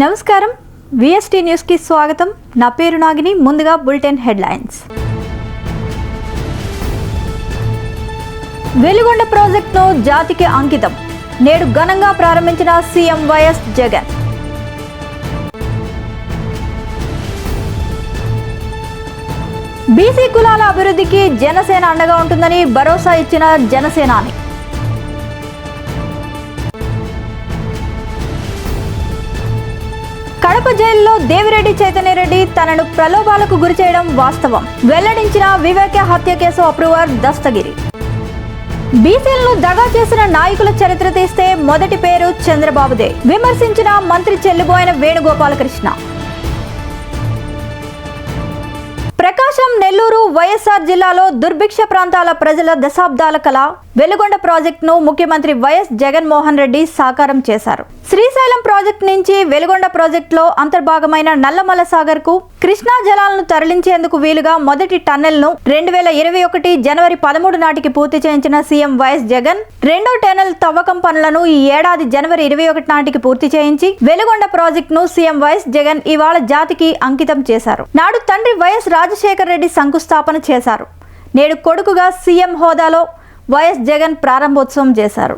నమస్కారం, VST news కి స్వాగతం. నా పేరు నాగిని. ముందుగా బులెటిన్ హెడ్లైన్స్. వెలుగొండ ప్రాజెక్టును జాతికి అంకితం. నేడు ఘనంగా ప్రారంభించిన సీఎం వైఎస్ జగన్. బీసీ కులాల అభివృద్ధికి జనసేన అండగా ఉంటుందని భరోసా ఇచ్చిన జనసేనాని. కడప జైలులో దేవిరెడ్డి చైతన్యరెడ్డి తనను ప్రలోభాలకు గురి చేయడం వాస్తవం వెల్లడించిన వివేక హత్య కేసు అప్రూవర్ దస్తగిరి. బీసీలను దగా చేసిన నాయకుల చరిత్ర తీస్తే మొదటి పేరు చంద్రబాబుదే విమర్శించిన మంత్రి చెల్లిబోయిన వేణుగోపాలకృష్ణ. ప్రకాశం, నెల్లూరు, వైఎస్ఆర్ జిల్లాలో దుర్భిక్ష ప్రాంతాల ప్రజల దశాబ్దాల కళ వెలుగొండ ప్రాజెక్టును ముఖ్యమంత్రి వైఎస్ జగన్మోహన్ రెడ్డి సాకారం చేశారు. శ్రీశైలం ప్రాజెక్టు నుంచి వెలుగొండ ప్రాజెక్టులో అంతర్భాగమైన నల్లమల్ల సాగర్ కు కృష్ణా జలాలను తరలించేందుకు వీలుగా మొదటి టన్నెల్ ను 2021 జనవరి 13 నాటికి పూర్తి చేయించిన సీఎం వైఎస్ జగన్ రెండో టన్నెల్ తవ్వకం పనులను ఈ ఏడాది జనవరి 21 నాటికి పూర్తి చేయించి వెలుగొండ ప్రాజెక్టును సీఎం వైఎస్ జగన్ ఇవాళ జాతికి అంకితం చేశారు. నాడు తండ్రి వైఎస్ రాజశేఖర రెడ్డి శంకుస్థాపన చేశారు. నేడు కొడుకుగా సీఎం హోదాలో వైఎస్ జగన్ ప్రారంభోత్సవం చేశారు.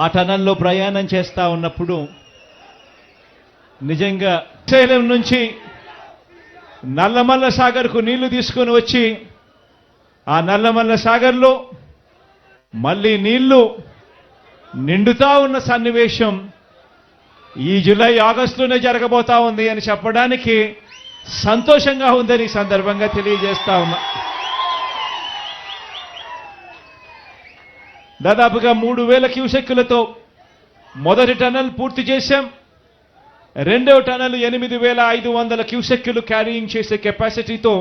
ఆ టనల్లో ప్రయాణం చేస్తూ ఉన్నప్పుడు నిజంగా శ్రీశైలం నుంచి నల్లమల్ల సాగర్కు నీళ్లు తీసుకొని వచ్చి ఆ నల్లమల్ల సాగర్లో మళ్ళీ నీళ్లు నిండుతా ఉన్న సన్నివేశం ఈ జూలై ఆగస్టులోనే జరగబోతా ఉంది అని చెప్పడానికి సంతోషంగా ఉందని ఈ సందర్భంగా తెలియజేస్తా ఉన్నా. దాదాపుగా 3000 క్యూసెక్కులతో మొదటి టన్నల్ పూర్తి చేశాం. రెండవ టన్నల్ 8500 క్యూసెక్కులు క్యారీయింగ్ చేసే కెపాసిటీతో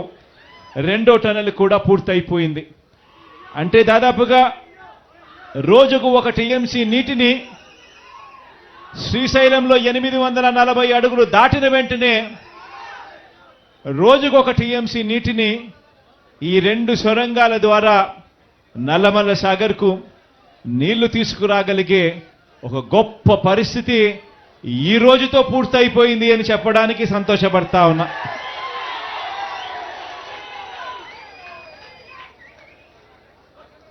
రెండో టన్నల్ కూడా పూర్తయిపోయింది. అంటే దాదాపుగా రోజుకు 1 టీఎంసీ నీటిని శ్రీశైలంలో 840 అడుగులు దాటిన వెంటనే రోజుకు 1 టీఎంసీ నీటిని ఈ 2 సొరంగాల ద్వారా నల్లమల్ల సాగర్కు నీళ్లు తీసుకురాగలిగే ఒక గొప్ప పరిస్థితి ఈ రోజుతో పూర్తయిపోయింది అని చెప్పడానికి సంతోషపడతా ఉన్నా.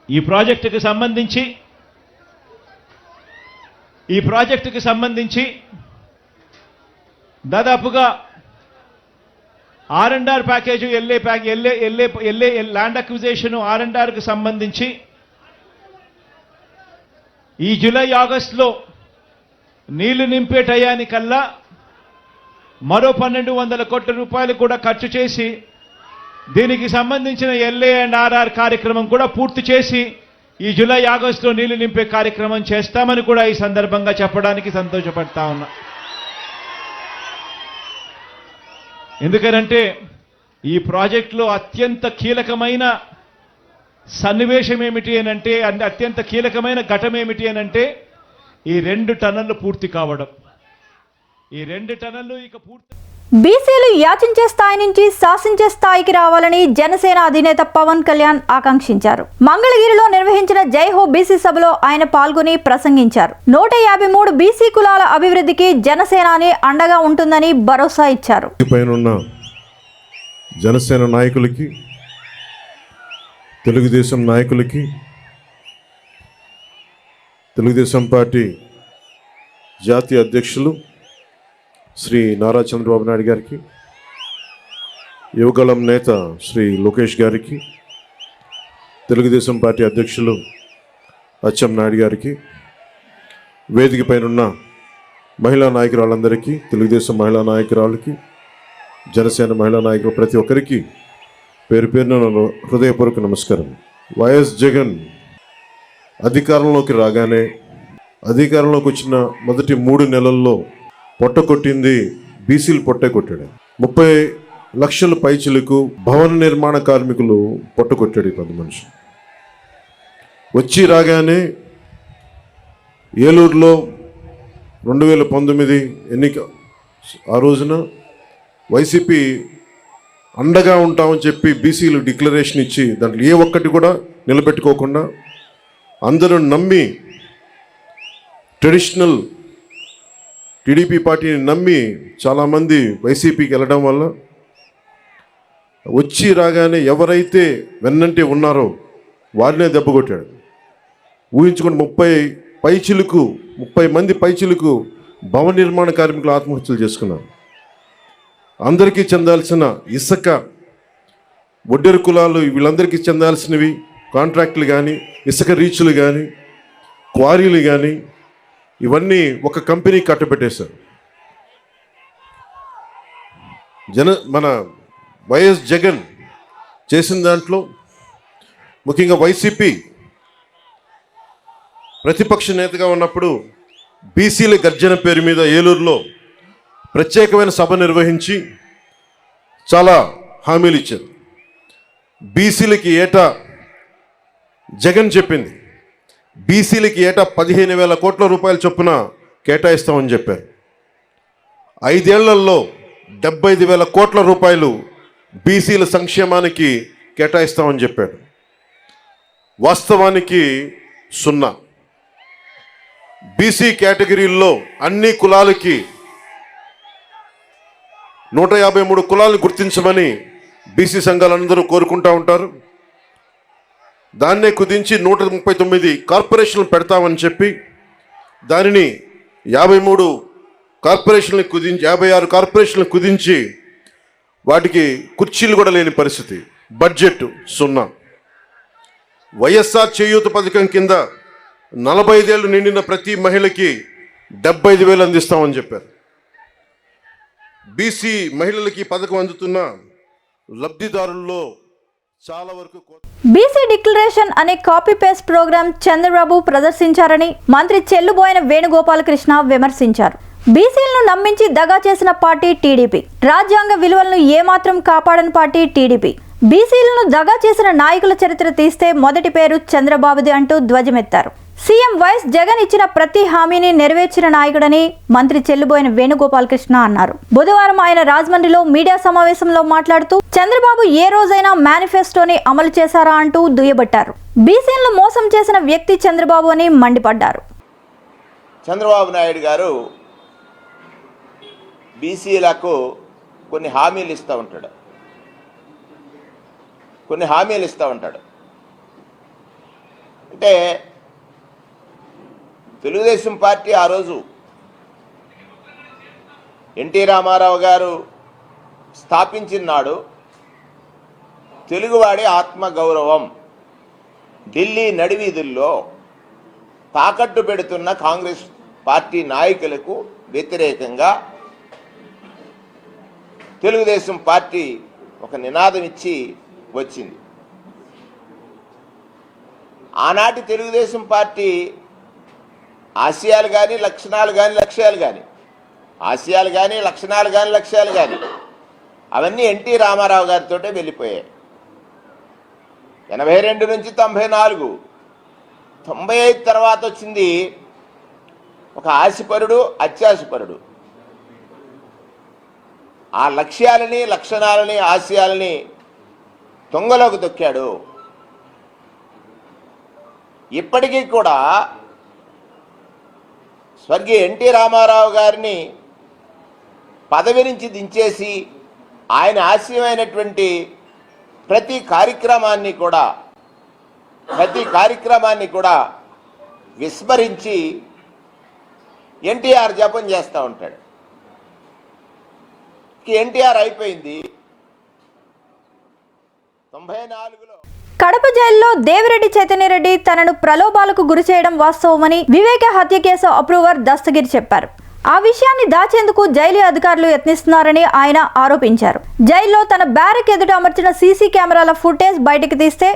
ఈ ప్రాజెక్టుకు సంబంధించి దాదాపుగా R&R package LA land acquisition R&Rకు సంబంధించి ఈ జూలై ఆగస్టులో నీళ్లు నింపే టయానికల్లా మరో 1200 కోట్ల రూపాయలు కూడా ఖర్చు చేసి దీనికి సంబంధించిన LA&RR కార్యక్రమం కూడా పూర్తి చేసి ఈ జూలై ఆగస్టులో నీళ్లు నింపే కార్యక్రమం చేస్తామని కూడా ఈ సందర్భంగా చెప్పడానికి సంతోషపడతా ఉన్నా. ఎందుకనంటే ఈ ప్రాజెక్టులో అత్యంత కీలకమైన సన్నివేశం ఏమిటి అనంటే, అత్యంత కీలకమైన ఘటన ఏమిటి అనంటే ఈ 2 టన్నెళ్లు పూర్తి కావడం. ఈ 2 టన్నెళ్లు ఇక పూర్తి. బీసీలు యాచించే స్థాయి నుంచి శాసించే స్థాయికి రావాలని జనసేన అధినేత పవన్ కళ్యాణ్ ఆకాంక్షించారు. మంగళగిరిలో నిర్వహించిన జై హో బీసీ సభలో ఆయన పాల్గొని ప్రసంగించారు. 153 బీసీ కులాల అభివృద్ధికి జనసేనాని అండగా ఉంటుందని భరోసా ఇచ్చారు. జనసేన నాయకులకి, తెలుగుదేశం నాయకులకి, తెలుగుదేశం పార్టీ జాతీయ అధ్యక్షులు శ్రీ నారా చంద్రబాబు నాయుడు గారికి, యువగళం నేత శ్రీ లోకేష్ గారికి, తెలుగుదేశం పార్టీ అధ్యక్షులు అచ్చెం నాయుడు గారికి, వేదిక పైన మహిళా నాయకురాళ్ళందరికీ, తెలుగుదేశం మహిళా నాయకురాళ్ళకి, జనసేన మహిళా నాయకులు ప్రతి ఒక్కరికి పేరు పేరున హృదయపూర్వక నమస్కారం. వైఎస్ జగన్ అధికారంలోకి రాగానే, అధికారంలోకి వచ్చిన మొదటి 3 నెలల్లో పొట్ట కొట్టింది బీసీలు పొట్టే కొట్టాడు. 30 లక్షల పైచిలకు భవన నిర్మాణ కార్మికులు పొట్ట కొట్టాడు. 10 మనుషులు వచ్చి రాగానే ఏలూరులో 2019 ఎన్నిక ఆ రోజున వైసీపీ అండగా ఉంటామని చెప్పి బీసీలు డిక్లరేషన్ ఇచ్చి దాంట్లో ఏ ఒక్కటి కూడా నిలబెట్టుకోకుండా అందరూ నమ్మి ట్రెడిషనల్ టీడీపీ పార్టీని నమ్మి చాలామంది వైసీపీకి వెళ్ళడం వల్ల వచ్చి రాగానే ఎవరైతే వెన్నంటే ఉన్నారో వారినే దెబ్బ కొట్టాడు. ఊహించుకుని 30 మంది పైచిలుకు భవన నిర్మాణ కార్మికులు ఆత్మహత్యలు చేసుకున్నారు. అందరికీ చెందాల్సిన ఇసుక, ఒడ్డెరు కులాలు వీళ్ళందరికీ చెందాల్సినవి కాంట్రాక్టులు కానీ, ఇసుక రీచ్లు కానీ, క్వారీలు కానీ ఇవన్నీ ఒక కంపెనీ కట్టబెట్టేశారు. మన వైఎస్ జగన్ చేసిన దాంట్లో ముఖ్యంగా వైసీపీ ప్రతిపక్ష నేతగా ఉన్నప్పుడు బీసీల గర్జన పేరు మీద ఏలూరులో ప్రత్యేకమైన సభ నిర్వహించి చాలా హామీలు ఇచ్చారు. బీసీలకి ఏటా జగన్ చెప్పింది బీసీలకి ఏటా 15,000 కోట్ల రూపాయల చొప్పున కేటాయిస్తామని చెప్పారు. 5 ఏళ్లలో 75,000 కోట్ల రూపాయలు బీసీల సంక్షేమానికి కేటాయిస్తామని చెప్పాడు. వాస్తవానికి 0. బీసీ కేటగిరీల్లో అన్ని కులాలకి 153 కులాలను గుర్తించమని బీసీ సంఘాలందరూ కోరుకుంటూ ఉంటారు. దాన్నే కుదించి 139 కార్పొరేషన్లు పెడతామని చెప్పి దానిని 53 కార్పొరేషన్లు కుదించి 56 కార్పొరేషన్లు కుదించి వాటికి కుర్చీలు కూడా లేని పరిస్థితి. బడ్జెట్ 0. వైఎస్ఆర్ చేయూత పథకం కింద 45 ఏళ్ళు నిండిన ప్రతి మహిళకి 75,000 అందిస్తామని చెప్పారు. బీసీ మహిళలకి పథకం అందుతున్న లబ్ధిదారుల్లో చాలా వరకు బీసీ డిక్లరేషన్ అనే కాపీ పేస్ట్ ప్రోగ్రాం చంద్రబాబు ప్రదర్శించారని మంత్రి చెల్లుబోయిన వేణుగోపాలకృష్ణ విమర్శించారు. బీసీలను నమ్మించి దగా చేసిన పార్టీ టీడీపీ. రాజ్యాంగ విలువలను ఏమాత్రం కాపాడని పార్టీ టీడీపీ. బీసీలను దగా చేసిన నాయకుల చరిత్ర తీస్తే మొదటి పేరు చంద్రబాబుది అంటూ ధ్వజమెత్తారు. సీఎం వైఎస్ జగన్ ఇచ్చిన ప్రతి హామీని నెరవేర్చిన నాయకుడని మంత్రి చెల్లుబోయిన వేణుగోపాలకృష్ణ అన్నారు. బుధవారం ఆయన రాజమండ్రిలో మీడియా సమావేశంలో మాట్లాడుతూ చంద్రబాబు ఏ రోజైనా మేనిఫెస్టోని అమలు చేశారా అంటూ దుయ్యబట్టారు. బీసీలను మోసం చేసిన వ్యక్తి చంద్రబాబు అని మండిపడ్డారు. చంద్రబాబు నాయుడు గారు బీసీలకు కొన్ని హామీలు ఇస్తూ ఉంటాడు. అంటే తెలుగుదేశం పార్టీ ఆ రోజు ఎన్టీ రామారావు గారు స్థాపించిన నాడు తెలుగువాడి ఆత్మగౌరవం ఢిల్లీ నడివీధుల్లో తాకట్టు పెడుతున్న కాంగ్రెస్ పార్టీ నాయకులకు వ్యతిరేకంగా తెలుగుదేశం పార్టీ ఒక నినాదం ఇచ్చి వచ్చింది. ఆనాటి తెలుగుదేశం పార్టీ ఆశయాలు కానీ లక్షణాలు కానీ లక్ష్యాలు కానీ అవన్నీ ఎన్టీ రామారావు గారితో వెళ్ళిపోయాయి. 82 నుంచి 94, 95 తర్వాత వచ్చింది ఒక ఆశపరుడు, అత్యాశపరుడు. ఆ లక్ష్యాలని, లక్షణాలని, ఆశయాలని తొంగలోకి తొక్కాడు. ఇప్పటికీ కూడా స్వర్గీయ ఎన్టీ రామారావు గారిని పదవి నుంచి దించేసి ఆయన ఆశయమైనటువంటి ప్రతి కార్యక్రమాన్ని కూడా విస్మరించి ఎన్టీఆర్ జపం చేస్తూ ఉంటాడు. ఎన్టీఆర్ అయిపోయింది. 94లో కడప జైల్లో దేవిరెడ్డి చైతన్యరెడ్డి తనను ప్రలోభాలకు గురి చేయడం వాస్తవమని వివేక హత్య కేసు అప్రూవర్ దస్తగిరి చెప్పారు. ఆ విషయాన్ని దాచేందుకు జైలు అధికారులు యత్నిస్తున్నారని ఆయన ఆరోపించారు. జైల్లో తన బ్యారక్ ఎదుట అమర్చిన సీసీ కెమెరాల ఫుటేజ్ బయటకు తీస్తే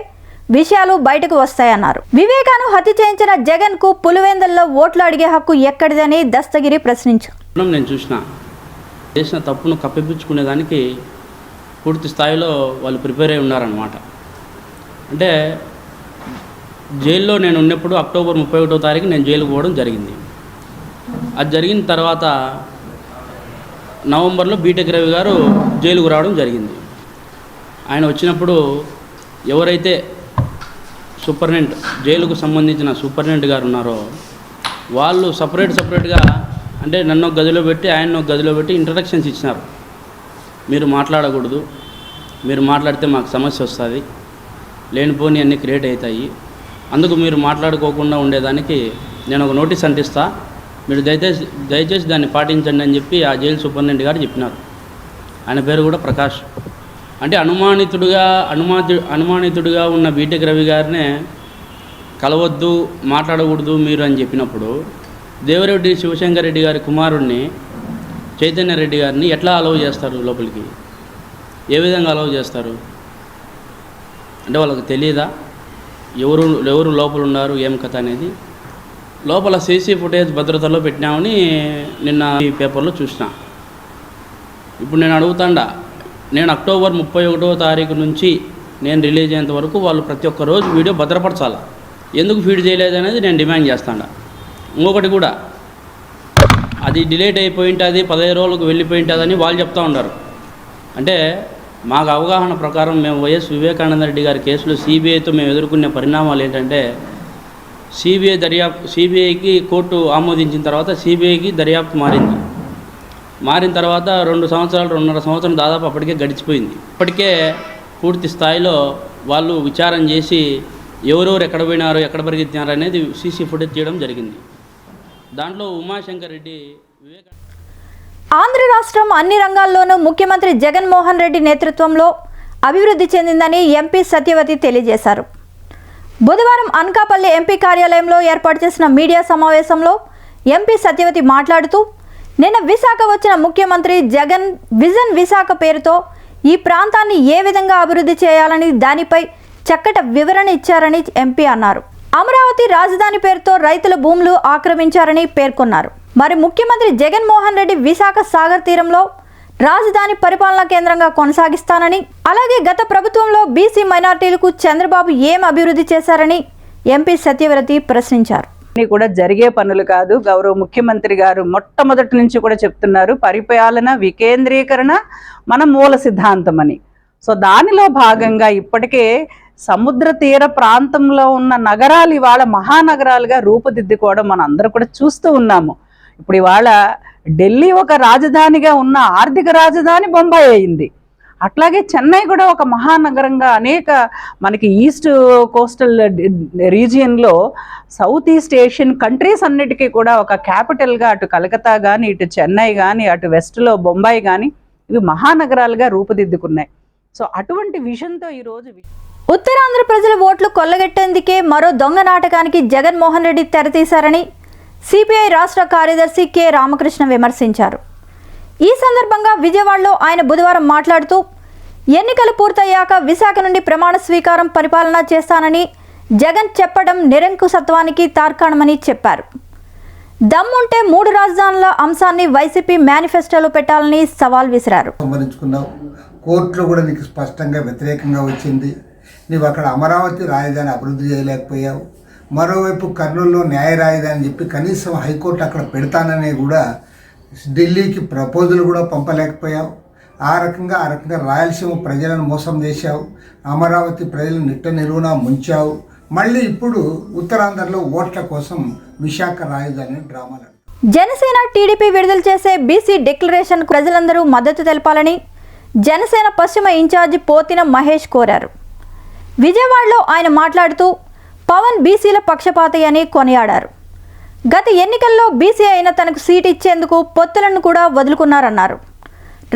విషయాలు బయటకు వస్తాయన్నారు. వివేకాను హత్య చేయించిన జగన్ కు పులివెందుల్లో ఓట్లు అడిగే హక్కు ఎక్కడిదని దస్తగిరి ప్రశ్నించారు. నేను చేసిన తప్పును కప్పిపుచ్చుకునేదానికి పూర్తి స్థాయిలో వాళ్ళు ప్రిపేర్ అయి ఉన్నారన్నమాట. అంటే జైల్లో నేను ఉన్నప్పుడు అక్టోబర్ 31వ తారీఖు నేను జైలుకు పోవడం జరిగింది. అది జరిగిన తర్వాత నవంబర్లో బీటెక్ రవి గారు జైలుకు రావడం జరిగింది. ఆయన వచ్చినప్పుడు ఎవరైతే సూపరింటెండెంట్, జైలుకు సంబంధించిన సూపరింటెండెంట్ గారు ఉన్నారో వాళ్ళు సపరేట్గా అంటే నన్ను ఒక గదిలో పెట్టి ఆయన ఒక గదిలో పెట్టి ఇంట్రడక్షన్స్ ఇచ్చినారు. మీరు మాట్లాడకూడదు, మీరు మాట్లాడితే మాకు సమస్య వస్తుంది, లేనిపోని అన్నీ క్రియేట్ అవుతాయి, అందుకు మీరు మాట్లాడుకోకుండా ఉండేదానికి నేను ఒక నోటీస్ అంటిస్తా, మీరు దయచేసి దాన్ని పాటించండి అని చెప్పి ఆ జైలు సూపరింటెండెంట్ గారు చెప్పినారు. ఆయన పేరు కూడా ప్రకాష్. అంటే అనుమానితుడిగా ఉన్న బీటెక్ రవి గారినే కలవద్దు, మాట్లాడకూడదు మీరు అని చెప్పినప్పుడు దేవరెడ్డి శివశంకర్ రెడ్డి గారి కుమారుడిని చైతన్య రెడ్డి గారిని ఎట్లా అలౌ చేస్తారు లోపలికి? ఏ విధంగా అలౌ చేస్తారు? అంటే వాళ్ళకి తెలియదా ఎవరు లోపల ఉన్నారు ఏం కథ అనేది? లోపల సీసీ ఫుటేజ్ భద్రతలో పెట్టినామని నిన్న ఈ పేపర్లో చూసిన. ఇప్పుడు నేను అడుగుతాండా, నేను అక్టోబర్ 31వ తారీఖు నుంచి నేను రిలీజ్ అయ్యేంత వరకు వాళ్ళు ప్రతి ఒక్క రోజు వీడియో భద్రపరచాలా? ఎందుకు ఫీడ్ చేయలేదు అనేది నేను డిమాండ్ చేస్తాను. ఇంకొకటి కూడా, అది డిలేట్ అయిపోయి ఉంటుంది, 15 రోజులకు వెళ్ళిపోయి ఉంటుందని వాళ్ళు చెప్తూ ఉన్నారు. అంటే మాకు అవగాహన ప్రకారం మేము వైఎస్ వివేకానంద రెడ్డి గారి కేసులో సిబిఐతో మేము ఎదుర్కొనే పరిణామాలు ఏంటంటే, సిబిఐకి కోర్టు ఆమోదించిన తర్వాత సిబిఐకి దర్యాప్తు మారిన తర్వాత 2.5 సంవత్సరం దాదాపు అప్పటికే గడిచిపోయింది. ఇప్పటికే పూర్తి స్థాయిలో వాళ్ళు విచారణ చేసి ఎవరెవరు ఎక్కడ పోయినారో ఎక్కడ పరిగెత్తినారో అనేది సీసీ ఫుటేజ్ చేయడం జరిగింది. దాంట్లో ఉమాశంకర్ రెడ్డి ఆంధ్ర రాష్ట్రం అన్ని రంగాల్లోనూ ముఖ్యమంత్రి జగన్మోహన్ రెడ్డి నేతృత్వంలో అభివృద్ధి చెందిందని ఎంపీ సత్యవతి తెలియజేశారు. బుధవారం అనకాపల్లి ఎంపీ కార్యాలయంలో ఏర్పాటు చేసిన మీడియా సమావేశంలో ఎంపీ సత్యవతి మాట్లాడుతూ, నిన్న విశాఖ వచ్చిన ముఖ్యమంత్రి జగన్ విజన్ విశాఖ పేరుతో ఈ ప్రాంతాన్ని ఏ విధంగా అభివృద్ధి చేయాలని దానిపై చక్కటి వివరణ ఇచ్చారని ఎంపీ అన్నారు. అమరావతి రాజధాని పేరుతో రైతుల భూములు ఆక్రమించారని పేర్కొన్నారు. మరి ముఖ్యమంత్రి జగన్మోహన్ రెడ్డి విశాఖ సాగర్ తీరంలో రాజధాని పరిపాలనా కేంద్రంగా కొనసాగిస్తానని, అలాగే గత ప్రభుత్వంలో బీసీ మైనార్టీలకు చంద్రబాబు ఏం అభివృద్ధి చేశారని ఎంపీ సత్యవతి ప్రశ్నించారు. కూడా జరిగే పనులు కాదు. గౌరవ ముఖ్యమంత్రి గారు మొట్టమొదటి నుంచి కూడా చెప్తున్నారు, పరిపాలన వికేంద్రీకరణ మన మూల సిద్ధాంతం అని. సో దానిలో భాగంగా ఇప్పటికే సముద్ర తీర ప్రాంతంలో ఉన్న నగరాలు ఇవాళ మహానగరాలుగా రూపుదిద్దుకోవడం మనం అందరూ కూడా చూస్తూ ఉన్నాము. ఇప్పుడు ఇవాళ ఢిల్లీ ఒక రాజధానిగా ఉన్న ఆర్థిక రాజధాని బొంబాయి అయింది. అట్లాగే చెన్నై కూడా ఒక మహానగరంగా అనేక మనకి ఈస్ట్ కోస్టల్ రీజియన్లో సౌత్ ఈస్ట్ ఏషియన్ కంట్రీస్ అన్నిటికీ కూడా ఒక క్యాపిటల్గా అటు కలకత్తా కానీ, ఇటు చెన్నై కానీ, అటు వెస్ట్లో బొంబాయి కానీ ఇవి మహానగరాలుగా రూపుదిద్దుకున్నాయి. సో అటువంటి విజన్తో ఈరోజు ఉత్తరాంధ్ర ప్రజల ఓట్లు కొల్లగొట్టేందుకే మరో దొంగ నాటకానికి జగన్మోహన్ రెడ్డి తెరతీశారని సిపిఐ రాష్ట్ర కార్యదర్శి కె రామకృష్ణ విమర్శించారు. ఈ సందర్భంగా విజయవాడలో ఆయన బుధవారం మాట్లాడుతూ, ఎన్నికలు పూర్తయ్యాక విశాఖ నుండి ప్రమాణ స్వీకారం పరిపాలన చేస్తానని జగన్ చెప్పడం నిరంకుశత్వానికి తార్కాణమని చెప్పారు. దమ్ముంటే 3 రాజధానుల అంశాన్ని వైసీపీ మేనిఫెస్టోలో పెట్టాలని సవాల్ విసిరారు. కోర్టులో కూడా నీకు స్పష్టంగా వ్యతిరేకంగా వచ్చింది. నీవు అక్కడ అమరావతి రాజధాని అభివృద్ధి చేయలేకపోయావు. మరోవైపు కర్నూలులో న్యాయ రాజధాని చెప్పి కనీసం హైకోర్టు అక్కడ పెడతాననే కూడా ఢిల్లీకి ప్రపోజల్ కూడా పంపలేకపోయావు. ఆ రకంగా రాయలసీమ ప్రజలను మోసం చేశావు. అమరావతి ప్రజలను నిట్ట నిలువునా ముంచావు. మళ్ళీ ఇప్పుడు ఉత్తరాంధ్రలో ఓట్ల కోసం విశాఖ రాజధాని డ్రామాలు. జనసేన టీడీపీ విడుదల చేసే బీసీ డిక్లరేషన్ ప్రజలందరూ మద్దతు తెలపాలని జనసేన పశ్చిమ ఇన్ఛార్జి పోతిన మహేష్ కోరారు. విజయవాడలో ఆయన మాట్లాడుతూ, పవన్ బీసీల పక్షపాతి అని కొనియాడారు. గత ఎన్నికల్లో బీసీ అయిన తనకు సీటు ఇచ్చేందుకు పొత్తులను కూడా వదులుకున్నారన్నారు.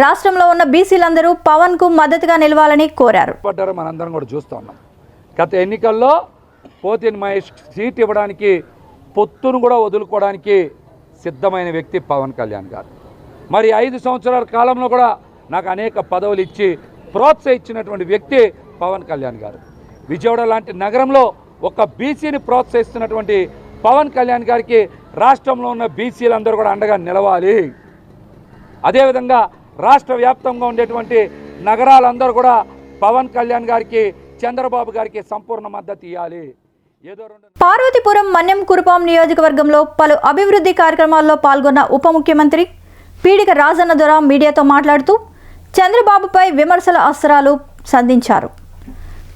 రాష్ట్రంలో ఉన్న బీసీలందరూ పవన్కు మద్దతుగా నిలవాలని కోరారు. మనందరం కూడా చూస్తూ ఉన్నాం. గత ఎన్నికల్లో పోతిన మహేష్ సీట్ ఇవ్వడానికి పొత్తును కూడా వదులుకోవడానికి సిద్ధమైన వ్యక్తి పవన్ కళ్యాణ్ గారు. మరి 5 సంవత్సరాల కాలంలో కూడా నాకు అనేక పదవులు ఇచ్చి ప్రోత్సహించినటువంటి వ్యక్తి పవన్ కళ్యాణ్ గారు. విజయవాడ లాంటి నగరంలో ఒక బీసీని ప్రోత్సహిస్తున్నటువంటి పవన్ కళ్యాణ్ గారికి రాష్ట్రంలో ఉన్న బీసీలందరూ కూడా అండగా నిలవాలి. అదేవిధంగా రాష్ట్ర వ్యాప్తంగా ఉండేటువంటి నగరాలందరూ కూడా పవన్ కళ్యాణ్ గారికి, చంద్రబాబు గారికి సంపూర్ణ మద్దతు ఇవ్వాలి. పార్వతీపురం మన్యం కురుపాం నియోజకవర్గంలో పలు అభివృద్ధి కార్యక్రమాల్లో పాల్గొన్న ఉప ముఖ్యమంత్రి పీడిక రాజన్న దొర మీడియాతో మాట్లాడుతూ, చంద్రబాబుపై విమర్శల అస్త్రాలు సంధించారు.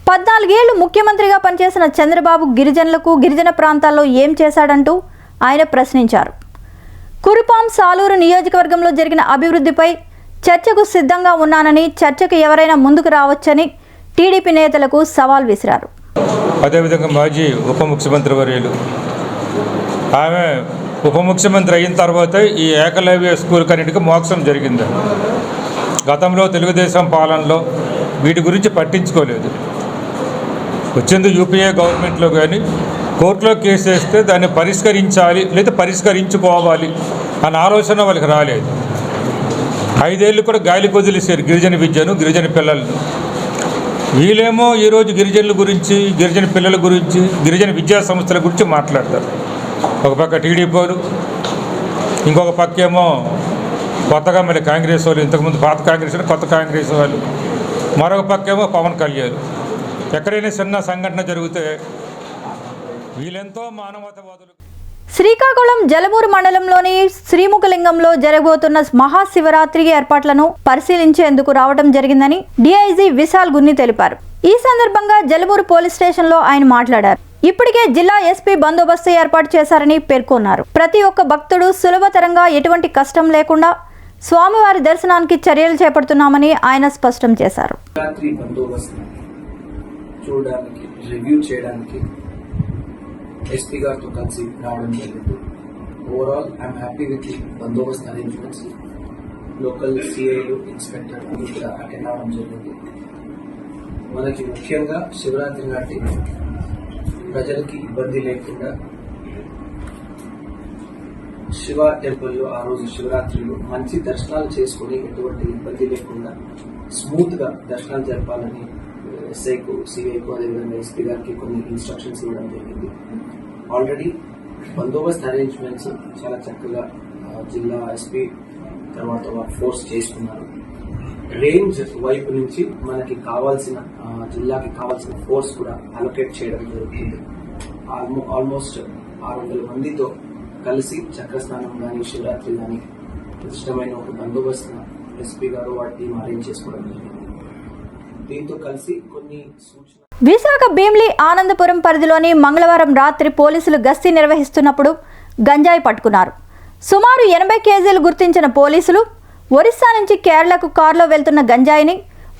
14 ఏళ్లు ముఖ్యమంత్రిగా పనిచేసిన చంద్రబాబు గిరిజనులకు గిరిజన ప్రాంతాల్లో ఏం చేశాడంటూ ఆయన ప్రశ్నించారు. కురుపాం సాలూరు నియోజకవర్గంలో జరిగిన అభివృద్ధిపై చర్చకు సిద్ధంగా ఉన్నానని, చర్చకు ఎవరైనా ముందుకు రావచ్చని టీడీపీ నేతలకు సవాల్ విసిరారు. అదేవిధంగా మాజీ ఉప ముఖ్యమంత్రి వర్యులు ఆమె ఉప ముఖ్యమంత్రి అయిన తర్వాత ఈ ఏకలవ్య స్కూల్ కన్నిటికీ మోక్షం జరిగింది. గతంలో తెలుగుదేశం పాలనలో వీటి గురించి పట్టించుకోలేదు. వచ్చింది యూపీఏ గవర్నమెంట్లో కానీ కోర్టులో కేసు వేస్తే దాన్ని పరిష్కరించాలి లేదా పరిష్కరించుకోవాలి అన్న ఆలోచన వాళ్ళకి రాలేదు. 5 ఏళ్ళు కూడా గాలి కొదిలేశారు గిరిజన విద్యను, గిరిజన పిల్లలను. వీళ్ళేమో ఈరోజు గిరిజనుల గురించి, గిరిజన పిల్లల గురించి, గిరిజన విద్యా సంస్థల గురించి మాట్లాడతారు. ఒక పక్క టీడీపీ వాళ్ళు, ఇంకొక పక్క ఏమో కొత్తగా మళ్ళీ కాంగ్రెస్ వాళ్ళు, ఇంతకుముందు పాత కాంగ్రెస్ వాళ్ళు, కొత్త కాంగ్రెస్ వాళ్ళు, మరొక పక్క ఏమో పవన్ కళ్యాణ్. ఎక్కడైనా చిన్న సంఘటన జరిగితే వీళ్ళెంతో మానవతావాదులు. శ్రీకాకుళం జలమూరు మండలంలోని శ్రీముఖలింగంలో జరగబోతున్న మహాశివరాత్రి ఏర్పాట్లను పరిశీలించేందుకు రావడం జరిగిందని డీఐజీ విశాల్ గున్ని తెలిపారు. ఈ సందర్భంగా జలమూరు పోలీస్ స్టేషన్లో ఆయన మాట్లాడారు. ఇప్పటికే జిల్లా ఎస్పీ బందోబస్తు ఏర్పాటు చేశారని పేర్కొన్నారు. ప్రతి ఒక్క భక్తుడు సులభతరంగా ఎటువంటి కష్టం లేకుండా స్వామివారి దర్శనానికి చర్యలు చేపడుతున్నామని ఆయన స్పష్టం చేశారు. చూడడానికి, రివ్యూ చేయడానికి ఎస్పీ గారితో కలిసి రావడం జరిగింది. Overall I'm happy with the bandobast arrangements. Local సిఐలు, ఇన్స్పెక్టర్ ఇక్కడ అటెండ్ అవ్వడం జరిగింది. మనకి ముఖ్యంగా శివరాత్రి నాటి ప్రజలకి ఇబ్బంది లేకుండా శివ టెంపుల్లో ఆ రోజు శివరాత్రిలో మంచి దర్శనాలు చేసుకుని ఎటువంటి ఇబ్బంది లేకుండా స్మూత్ గా దర్శనాలు జరపాలని ఎస్ఐకు, సిఐకు, అదేవిధంగా ఎస్పీ గారికి కొన్ని ఇన్స్ట్రక్షన్స్ ఇవ్వడం జరిగింది. ఆల్రెడీ బందోబస్త్ అరేంజ్మెంట్స్ చాలా చక్కగా జిల్లా ఎస్పీ తర్వాత ఫోర్స్ చేసుకున్నారు. రేంజ్ వైపు నుంచి మనకి కావాల్సిన జిల్లాకి కావాల్సిన ఫోర్స్ కూడా అలొకేట్ చేయడం జరుగుతుంది. ఆల్మోస్ట్ 600 మందితో కలిసి చక్రస్నానం కానీ, శివరాత్రి కానీ ఇష్టమైన ఒక బందోబస్తు ఎస్పీ గారు వాటి టీం అరేంజ్ చేసుకోవడం జరిగింది. దీంతో కలిసి కొన్ని సూచన. విశాఖ భీమ్లీ ఆనందపురం పరిధిలోని మంగళవారం రాత్రి పోలీసులు గస్తీ నిర్వహిస్తున్నప్పుడు గంజాయి పట్టుకున్నారు. సుమారు 80 కేజీలు గుర్తించిన పోలీసులు ఒరిస్సా నుంచి కేరళకు కారులో వెళ్తున్న గంజాయిని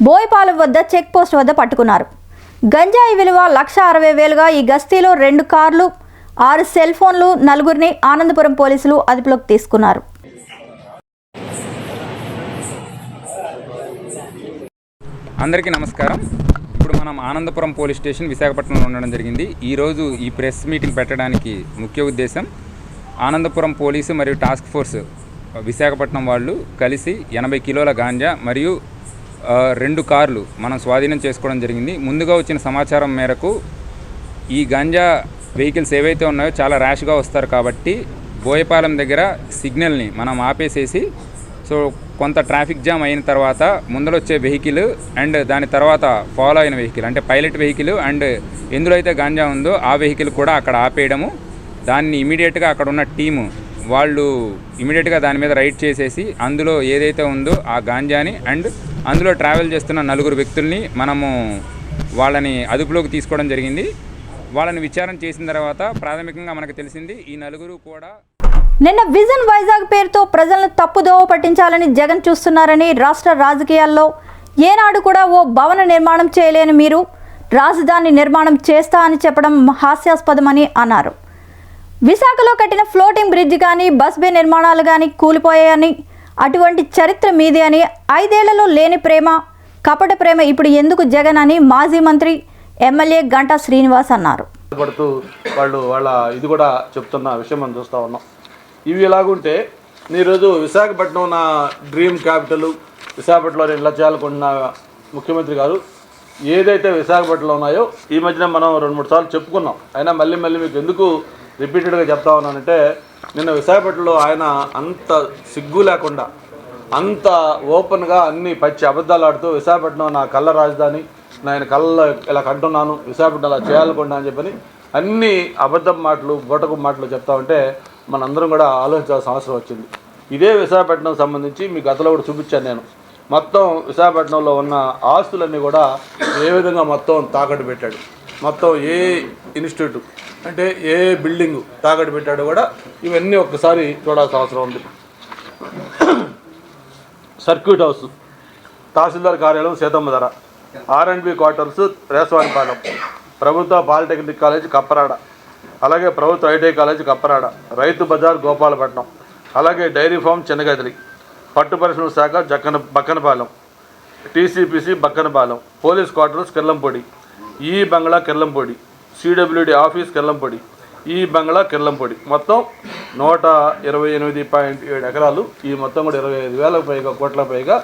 బోయపాలెం వద్ద చెక్ పోస్ట్ వద్ద పట్టుకున్నారు. గంజాయి విలువ 1,60,000గా ఈ గస్తీలో 2 కార్లు, 6 సెల్ ఫోన్లు, 4గురిని ఆనందపురం పోలీసులు అదుపులోకి తీసుకున్నారు. అందరికీ నమస్కారం. ఇప్పుడు మనం ఆనందపురం పోలీస్ స్టేషన్ విశాఖపట్నంలో ఉండడం జరిగింది. ఈరోజు ఈ ప్రెస్ మీటింగ్ పెట్టడానికి ముఖ్య ఉద్దేశం, ఆనందపురం పోలీసు మరియు టాస్క్ ఫోర్స్ విశాఖపట్నం వాళ్ళు కలిసి 80 కిలోల గాంజా మరియు 2 కార్లు మనం స్వాధీనం చేసుకోవడం జరిగింది. ముందుగా వచ్చిన సమాచారం మేరకు ఈ గాంజా వెహికల్స్ ఏవైతే ఉన్నాయో చాలా ర్యాష్గా వస్తారు కాబట్టి బోయపాలెం దగ్గర సిగ్నల్ని మనం ఆపేసేసి, సో కొంత ట్రాఫిక్ జామ్ అయిన తర్వాత ముందరొచ్చే వెహికల్ అండ్ దాని తర్వాత ఫాలో అయిన వెహికల్ అంటే పైలట్ వెహికల్ అండ్ ఎందులో అయితే గాంజా ఉందో ఆ వెహికల్ కూడా అక్కడ ఆపేయడము, దాన్ని ఇమీడియట్గా అక్కడ ఉన్న టీము వాళ్ళు ఇమీడియట్గా దాని మీద రైడ్ చేసేసి అందులో ఏదైతే ఉందో ఆ గాంజాని అండ్ అందులో ట్రావెల్ చేస్తున్న 4 వ్యక్తుల్ని మనము వాళ్ళని అదుపులోకి తీసుకోవడం జరిగింది. వాళ్ళని విచారణ చేసిన తర్వాత ప్రాథమికంగా మనకు తెలిసింది ఈ 4 కూడా నిన్న విజన్ వైజాగ్ పేరుతో ప్రజలను తప్పుదోవ పట్టించాలని జగన్ చూస్తున్నారని, రాష్ట్ర రాజకీయాల్లో ఏనాడు కూడా ఓ భవన నిర్మాణం చేయలేని మీరు రాజధాని నిర్మాణం చేస్తా అని చెప్పడం హాస్యాస్పదమని అన్నారు. విశాఖలో కట్టిన ఫ్లోటింగ్ బ్రిడ్జ్ కానీ, బస్ బే నిర్మాణాలు కానీ కూలిపోయాయని, అటువంటి చరిత్ర మీది అని, 5 ఏళ్లలో లేని ప్రేమ, కపట ప్రేమ ఇప్పుడు ఎందుకు జగన్ అని మాజీ మంత్రి ఎమ్మెల్యే గంటా శ్రీనివాస్ అన్నారు. వాళ్ళు వాళ్ళ ఇది కూడా చెప్తున్న విషయం మనం చూస్తూ ఉన్నాం. ఇవి ఎలాగుంటే ఈరోజు విశాఖపట్నం నా డ్రీమ్ క్యాపిటల్, విశాఖపట్నంలో నేను ఇలా చేయాలనుకుంటున్న ముఖ్యమంత్రి గారు ఏదైతే విశాఖపట్నంలో ఉన్నాయో ఈ మధ్యన మనం 2-3 సార్లు చెప్పుకున్నాం. అయినా మళ్ళీ మీకు ఎందుకు రిపీటెడ్గా చెప్తా ఉన్నానంటే, నిన్న విశాఖపట్నంలో ఆయన అంత సిగ్గు లేకుండా అంత ఓపెన్గా అన్ని పచ్చి అబద్ధాలు ఆడుతూ విశాఖపట్నం నా కళ్ళ రాజధాని, నేను కళ్ళ ఇలా కంటున్నాను, విశాఖపట్నం అలా చేయాలనుకుంటున్నా అని చెప్పని అన్ని అబద్ధం మాటలు, బొటకు మాటలు చెప్తా ఉంటే మనందరం కూడా ఆలోచించాల్సిన అవసరం వచ్చింది. ఇదే విశాఖపట్నం సంబంధించి మీ గతంలో కూడా చూపించాను నేను. మొత్తం విశాఖపట్నంలో ఉన్న ఆస్తులన్నీ కూడా ఏ విధంగా మొత్తం తాకట్టు పెట్టాడు, మొత్తం ఏ ఇన్స్టిట్యూట్ అంటే ఏ బిల్డింగు తాకట్టు పెట్టాడు కూడా ఇవన్నీ ఒక్కసారి చూడాల్సిన అవసరం ఉంది. సర్క్యూట్ హౌస్, తహసీల్దార్ కార్యాలయం సీతమ్మ ధర, R&B క్వార్టర్స్ రేసవానిపాలెం, ప్రభుత్వ పాలిటెక్నిక్ కాలేజ్ కప్పరాడ, అలాగే ప్రభుత్వ ఐటీఐ కాలేజ్ కప్పరాడ, రైతు బజార్ గోపాలపట్నం, అలాగే డైరీ ఫామ్ చిన్నగదిలి, పట్టు పరిశ్రమ శాఖ Bakkanapalem, TCPC Bakkanapalem, police quarters Kirlampudi, ఈ బంగ్లా కిర్లంపొడి, CWD ఆఫీస్ కిర్లంపొడి, ఈ బంగ్లా కిర్లంపొడి, మొత్తం 128.7 ఎకరాలు. ఈ మొత్తం కూడా 25,000 కోట్ల పైగా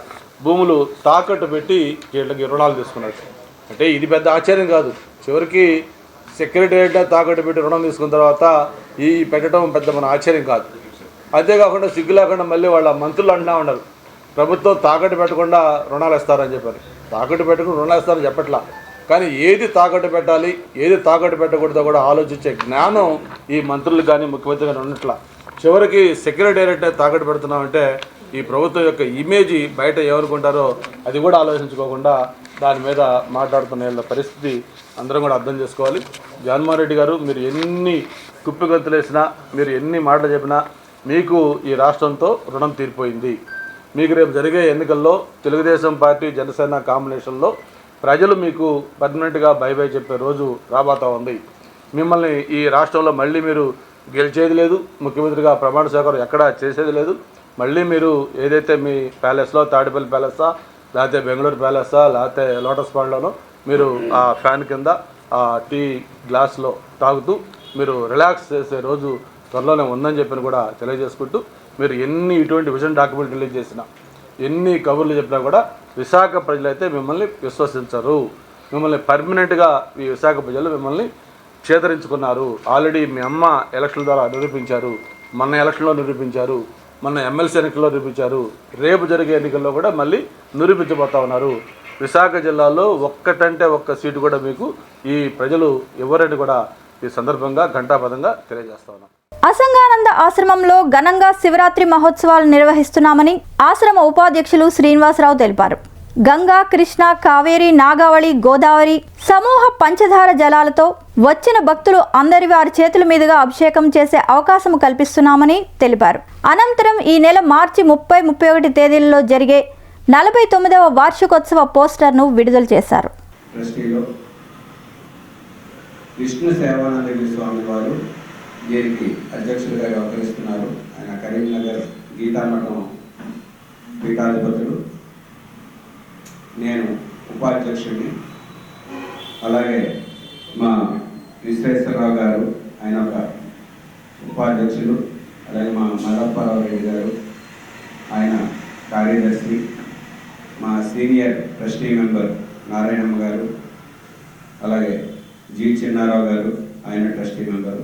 భూములు తాకట్టు పెట్టి వీళ్ళకి రుణాలు తీసుకున్నారు. అంటే ఇది పెద్ద ఆశ్చర్యం కాదు. చివరికి సెక్రటేరియట్ తాకట్టు పెట్టి రుణం తీసుకున్న తర్వాత ఈ పెట్టడం పెద్ద మన ఆశ్చర్యం కాదు. అంతేకాకుండా సిగ్గు లేకుండా మళ్ళీ వాళ్ళ మంత్రులు అంటూ ఉన్నారు, ప్రభుత్వం తాకట్టు పెట్టకుండా రుణాలు ఇస్తారని చెప్పారు. తాకట్టు పెట్టకుండా రుణాలు ఇస్తారని చెప్పట్లా, కానీ ఏది తాకట్టు పెట్టాలి ఏది తాకట్టు పెట్టకూడదో కూడా ఆలోచించే జ్ఞానం ఈ మంత్రులు కానీ ముఖ్యమంత్రి కానీ ఉన్నట్లా. చివరికి సెక్రటేరియట్ తాకట్టు పెడుతున్నామంటే ఈ ప్రభుత్వం యొక్క ఇమేజ్ బయట ఏమనుకుంటారో అది కూడా ఆలోచించుకోకుండా దాని మీద మాట్లాడుతున్న పరిస్థితి అందరం కూడా అర్థం చేసుకోవాలి. జగన్మోహన్ రెడ్డి గారు, మీరు ఎన్ని కుప్పిగంతులు వేసినా, మీరు ఎన్ని మాటలు చెప్పినా మీకు ఈ రాష్ట్రంతో రుణం తీరిపోయింది. మీకు రేపు జరిగే ఎన్నికల్లో తెలుగుదేశం పార్టీ జనసేన కాంబినేషన్లో ప్రజలు మీకు పర్మనెంట్గా బై బై చెప్పే రోజు రాబోతా ఉంది. మిమ్మల్ని ఈ రాష్ట్రంలో మళ్ళీ మీరు గెలిచేది లేదు, ముఖ్యమంత్రిగా ప్రమాణ స్వీకారం ఎక్కడా చేసేది లేదు. మళ్ళీ మీరు ఏదైతే మీ ప్యాలెస్లో తాడేపల్లి ప్యాలెస్సా, లేకపోతే బెంగళూరు ప్యాలెస్సా, లేకపోతే లోటస్ పాండ్లోనో మీరు ఆ ఫ్యాన్ కింద ఆ టీ గ్లాస్లో తాగుతూ మీరు రిలాక్స్ చేసే రోజు త్వరలోనే ఉందని చెప్పిన కూడా తెలియజేసుకుంటూ, మీరు ఎన్ని ఇటువంటి విజన్ డాక్యుమెంట్ రిలీజ్ చేసినా, ఎన్ని కబుర్లు చెప్పినా కూడా విశాఖ ప్రజలైతే మిమ్మల్ని విశ్వసించరు. మిమ్మల్ని పర్మనెంట్గా ఈ విశాఖ ప్రజలు మిమ్మల్ని చేదరించుకున్నారు. ఆల్రెడీ మీ అమ్మ ఎలక్షన్ల ద్వారా నిరూపించారు, మొన్న ఎలక్షన్లో నిరూపించారు, మొన్న ఎమ్మెల్సీ ఎన్నికల్లో నిరూపించారు, రేపు జరిగే ఎన్నికల్లో కూడా మళ్ళీ నిరూపించబోతా ఉన్నారు. విశాఖ జిల్లాలో ఒక్కటంటే ఒక్క సీటు కూడా మీకు ఈ ప్రజలు ఎవరని కూడా ఈ సందర్భంగా ఘంటాపథంగా తెలియజేస్తా ఉన్నాం. అసంగానంద ఆశ్రమంలో ఘనంగా శివరాత్రి మహోత్సవాలు నిర్వహిస్తున్నామని ఆశ్రమ ఉపాధ్యక్షులు శ్రీనివాసరావు తెలిపారు. గంగా, కృష్ణ, కావేరి, నాగావళి, గోదావరి సమూహ పంచదార జలాలతో వచ్చిన భక్తులు అందరి వారి చేతుల మీదుగా అభిషేకం చేసే అవకాశం కల్పిస్తున్నామని తెలిపారు. అనంతరం ఈ నెల మార్చి 30, 31 తేదీలలో జరిగే 49వ వార్షికోత్సవ పోస్టర్ను విడుదల చేశారు. విష్ణు సేవానందగిరి స్వామి వారు దీనికి అధ్యక్షులుగా వ్యవహరిస్తున్నారు. ఆయన కరీంనగర్ గీతామఠం పీఠాధిపతులు, నేను ఉపాధ్యక్షుడిని. అలాగే మా విశ్వేశ్వరరావు గారు, ఆయన ఒక ఉపాధ్యక్షులు. అలాగే మా మల్లప్పారావు రెడ్డి గారు, ఆయన కార్యదర్శి. మా సీనియర్ ట్రస్టీ మెంబర్ నారాయణమ్మ గారు, అలాగే జి చిన్నారావు గారు, ఆయన ట్రస్టీ మెంబరు.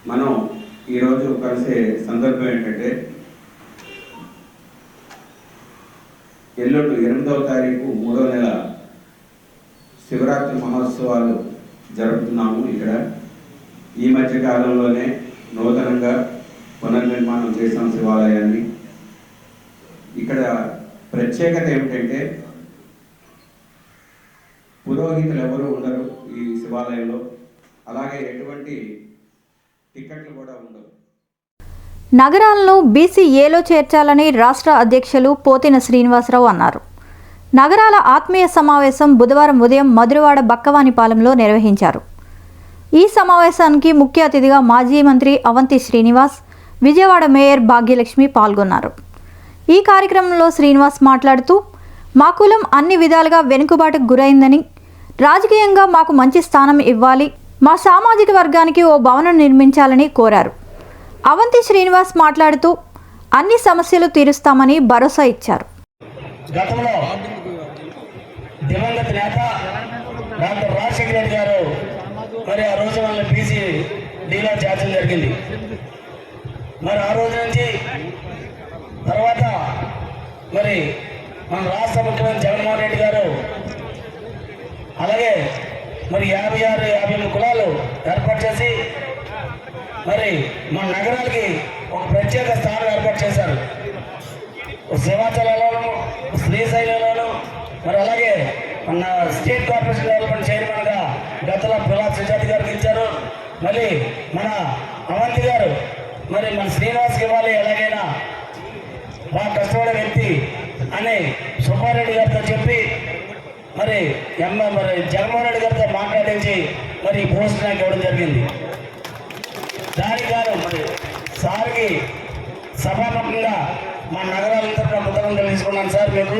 మనం ఈరోజు కలిసే సందర్భం ఏంటంటే, ఎల్లుండి 8వ తారీఖు 3వ నెల శివరాత్రి మహోత్సవాలు జరుపుతున్నాము. ఇక్కడ ఈ మధ్య కాలంలోనే నూతనంగా పునర్నిర్మాణం చేసాం శివాలయాన్ని. ఇక్కడ ప్రత్యేకత ఏమిటంటే, పురోహితులు ఎవరు ఉండరు ఈ శివాలయంలో. అలాగే ఎటువంటి టికెట్లు కూడా ఉండవు. నగరాలను BCAలో చేర్చాలని రాష్ట్ర అధ్యక్షులు పోతిన శ్రీనివాసరావు అన్నారు. నగరాల ఆత్మీయ సమావేశం బుధవారం ఉదయం మధురవాడ బక్కవానిపాలెంలో నిర్వహించారు. ఈ సమావేశానికి ముఖ్య అతిథిగా మాజీ మంత్రి అవంతి శ్రీనివాస్, విజయవాడ మేయర్ భాగ్యలక్ష్మి పాల్గొన్నారు. ఈ కార్యక్రమంలో శ్రీనివాస్ మాట్లాడుతూ, మా కులం అన్ని విధాలుగా వెనుకబాటుకు గురైందని, రాజకీయంగా మాకు మంచి స్థానం ఇవ్వాలి, మా సామాజిక వర్గానికి ఓ భవనం నిర్మించాలని కోరారు. అవంతి శ్రీనివాస్ మాట్లాడుతూ, అన్ని సమస్యలు తీరుస్తామని భరోసా ఇచ్చారు. గతంలో దివంగత నేత డాక్టర్ రాజశేఖర రెడ్డి గారు మరి ఆ రోజు వాళ్ళని BCDలో చేర్చడం జరిగింది. మరి ఆ రోజు నుంచి తర్వాత మరి మన రాష్ట్ర ముఖ్యమంత్రి జగన్మోహన్ రెడ్డి గారు అలాగే మరి 56, 53 కులాలు ఏర్పాటు చేసి మరి మన నగరాలకి ఒక ప్రత్యేక స్థానం ఏర్పాటు చేశారు. సింహాచలంలోను, శ్రీశైలంలోను, మరి అలాగే మన స్టేట్ కార్పొరేషన్ డెవలప్మెంట్ చైర్మన్గా గతంలో ప్రహ్లాద్ సుజాతి గారికి ఇచ్చారు. మళ్ళీ మన అవంతి గారు మరి మన శ్రీనివాస్కి ఇవ్వాలి, ఎలాగైనా బాగా కష్టపడే వ్యక్తి అని సుబ్బారెడ్డి గారితో చెప్పి మరి జగన్మోహన్ రెడ్డి గారితో మాట్లాడించి మరి ఈ పోస్ట్ నాకు ఇవ్వడం జరిగింది. దానికి గాను మరి సార్కి సభాముఖంగా మా నగరాలంతా కృతజ్ఞతలు తీసుకున్నాను సార్. మీకు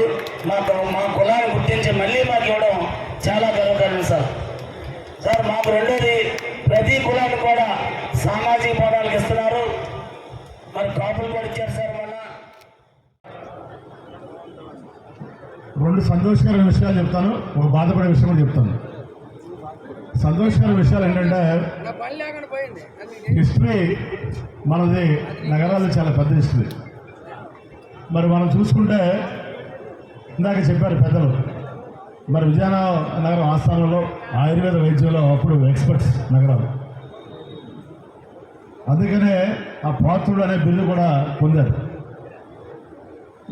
మా కులాన్ని గుర్తించి మళ్ళీ మాకు ఇవ్వడం చాలా గర్వకారణం సార్. సార్ మాకు రెండోది, ప్రతి కులాన్ని కూడా సామాజిక పదాలకు ఇస్తున్నారు. మరి కాపులు కూడా ఇచ్చారు సార్. మొన్న రెండు సంతోషకరమైన విషయాలు చెప్తాను, ఒక బాధపడే విషయం కూడా చెప్తాను. సంతోషకరమైన విషయాలు ఏంటంటే హిస్టరీ మనది నగరాలు చాలా పెద్ద హిస్టరీ. మరి మనం చూసుకుంటే ఇందాక చెప్పారు పెద్దలు, మరి విజయనగరం ఆస్థానంలో ఆయుర్వేద వైద్యంలో అప్పుడు ఎక్స్పర్ట్స్ నగరాలు, అందుకనే ఆ పాత్రుడు అనే బిల్లు కూడా పొందారు.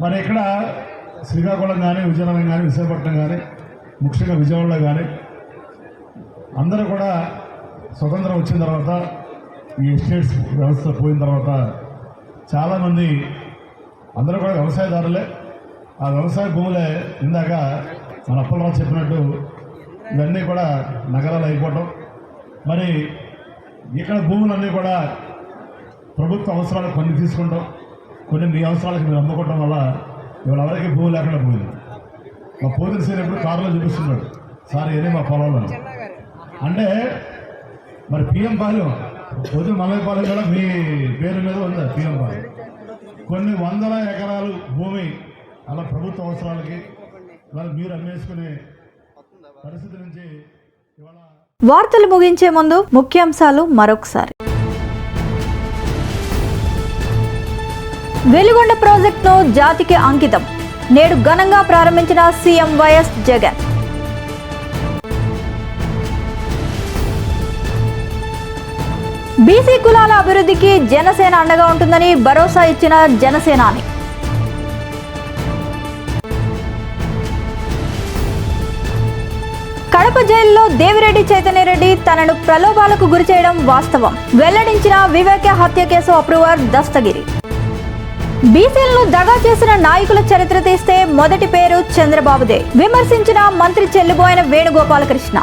మరి ఇక్కడ శ్రీకాకుళం కానీ విజయనగరం కానీ విశాఖపట్నం కానీ ముఖ్యంగా విజయవాడలో కానీ అందరూ కూడా స్వతంత్రం వచ్చిన తర్వాత ఈ ఎస్టేట్స్ వ్యవస్థ పోయిన తర్వాత చాలామంది అందరూ కూడా వ్యవసాయదారులే. ఆ వ్యవసాయ భూములే ఇందాక మన అప్పలరావు చెప్పినట్టు ఇవన్నీ కూడా నగరాలు అయిపోవటం. మరి ఇక్కడ భూములన్నీ కూడా ప్రభుత్వ అవసరాలకు కొన్ని తీసుకుంటాం, కొన్ని మీ అవసరాలకు మీరు అమ్ముకోవటం వల్ల ఇవాళ ఎవరికి భూమి లేకుండా పోయింది. మా పోతున్న సీన్ ఎప్పుడు కారులో చూపిస్తున్నాడు, సార్ ఏదే మా పొలంలో అంటే. మరి పిఎం పాలెం పొద్దున మల్లెపాలెం కూడా మీ పేరు మీద ఉంది పిఎం పాలెం. కొన్ని వందల ఎకరాలు భూమి అలా ప్రభుత్వ అవసరాలకి వాళ్ళు మీరు అమ్మేసుకునే పరిస్థితి నుంచి ఇవాళ. వార్తలు ముగించే ముందు ముఖ్యాంశాలు మరొకసారి. వెలుగొండ ప్రాజెక్టును జాతికి అంకితం, నేడు ఘనంగా ప్రారంభించిన సీఎం వైఎస్ జగన్. బీసీ కులాల అభివృద్ధికి జనసేన అండగా ఉంటుందని భరోసా ఇచ్చిన జనసేనాని. కడప జైలులో దేవిరెడ్డి చైతన్యరెడ్డి తనను ప్రలోభాలకు గురి చేయడం వాస్తవం, వెల్లడించిన వివేక హత్య కేసు అప్రూవర్ దస్తగిరి. బీసీలను దగా చేసిన నాయకుల చరిత్ర తీస్తే మొదటి పేరు చంద్రబాబుదే, విమర్శించిన మంత్రి చెల్లిబోయిన వేణుగోపాలకృష్ణ.